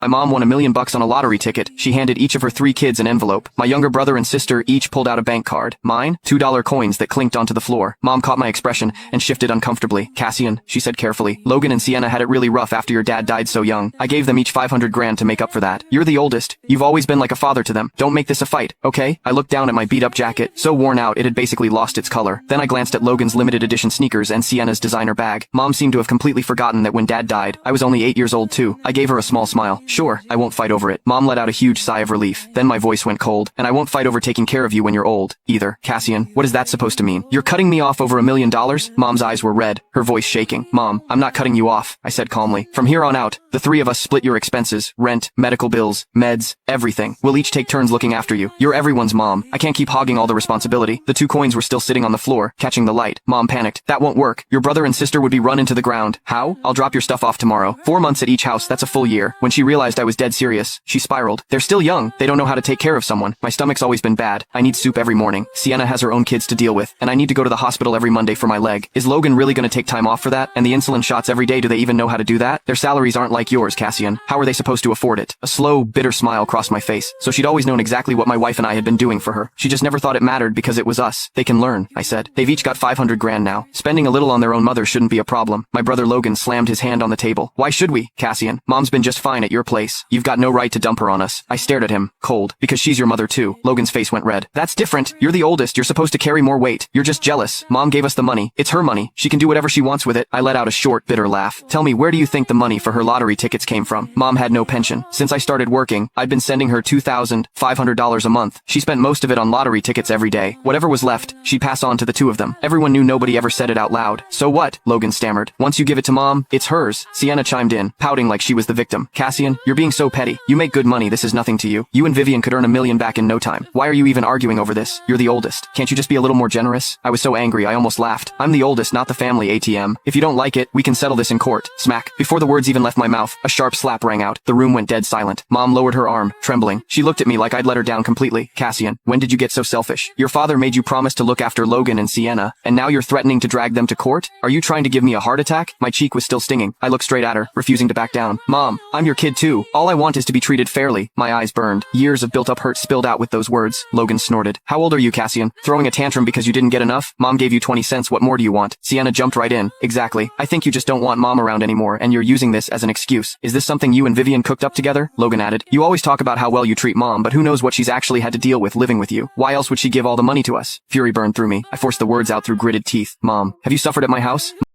My mom won $1 million on a lottery ticket. She handed each of her 3 kids an envelope. My younger brother and sister each pulled out a bank card. Mine? $2 coins that clinked onto the floor. Mom caught my expression and shifted uncomfortably. Cassian, she said carefully, Logan and Sienna had it really rough after your dad died so young. I gave them each 500 grand to make up for that. You're the oldest. You've always been like a father to them. Don't make this a fight, okay? I looked down at my beat-up jacket, so worn out it had basically lost its color. Then I glanced at Logan's limited edition sneakers and Sienna's designer bag. Mom seemed to have completely forgotten that when Dad died, I was only 8 years old too. I gave her a small smile. Sure, I won't fight over it. Mom let out a huge sigh of relief. Then my voice went cold. And I won't fight over taking care of you when you're old, either. Cassian, what is that supposed to mean? You're cutting me off over $1 million? Mom's eyes were red, her voice shaking. Mom, I'm not cutting you off, I said calmly. From here on out, the 3 of us split your expenses, rent, medical bills, meds, everything. We'll each take turns looking after you. You're everyone's mom. I can't keep hogging all the responsibility. The 2 coins were still sitting on the floor, catching the light. Mom panicked. That won't work. Your brother and sister would be run into the ground. How? I'll drop your stuff off tomorrow. 4 months at each house, that's a full year. When she realized I was dead serious, she spiraled. They're still young. They don't know how to take care of someone. My stomach's always been bad. I need soup every morning. Sienna has her own kids to deal with, and I need to go to the hospital every Monday for my leg. Is Logan really gonna take time off for that? And the insulin shots every day, do they even know how to do that? Their salaries aren't like yours, Cassian. How are they supposed to afford it? A slow, bitter smile crossed my face. So she'd always known exactly what my wife and I had been doing for her. She just never thought it mattered because it was us. They can learn, I said. They've each got 500 grand now. Spending a little on their own mother shouldn't be a problem. My brother Logan slammed his hand on the table. Why should we, Cassian? Mom's been just fine at your place. You've got no right to dump her on us. I stared at him, cold. Because she's your mother too. Logan's face went red. That's different. You're the oldest. You're supposed to carry more weight. You're just jealous. Mom gave us the money. It's her money. She can do whatever she wants with it. I let out a short, bitter laugh. Tell me, where do you think the money for her lottery tickets came from? Mom had no pension. Since I started working, I'd been sending her $2,500 a month. She spent most of it on lottery tickets every day. Whatever was left, she'd pass on to the 2 of them. Everyone knew nobody ever said it out loud. So what? Logan stammered. Once you give it to Mom, it's hers. Sienna chimed in, pouting like she was the victim. Cassian, you're being so petty. You make good money. This is nothing to you. You and Vivian could earn $1 million back in no time. Why are you even arguing over this? You're the oldest. Can't you just be a little more generous? I was so angry I almost laughed. I'm the oldest, not the family ATM. If you don't like it, we can settle this in court. Smack. Before the words even left my mouth, a sharp slap rang out. The room went dead silent. Mom lowered her arm, trembling. She looked at me like I'd let her down completely. Cassian, when did you get so selfish? Your father made you promise to look after Logan and Sienna, and now you're threatening to drag them to court? Are you trying to give me a heart attack? My cheek was still stinging. I looked straight at her, refusing to back down. Mom, I'm your kid too. All I want is to be treated fairly. My eyes burned. Years of built-up hurt spilled out with those words. Logan snorted. How old are you, Cassian? Throwing a tantrum because you didn't get enough? Mom gave you 20 cents. What more do you want? Sienna jumped right in. Exactly. I think you just don't want Mom around anymore, and you're using this as an excuse. Is this something you and Vivian cooked up together? Logan added. You always talk about how well you treat Mom, but who knows what she's actually had to deal with living with you. Why else would she give all the money to us? Fury burned through me. I forced the words out through gritted teeth. Mom, have you suffered at my house?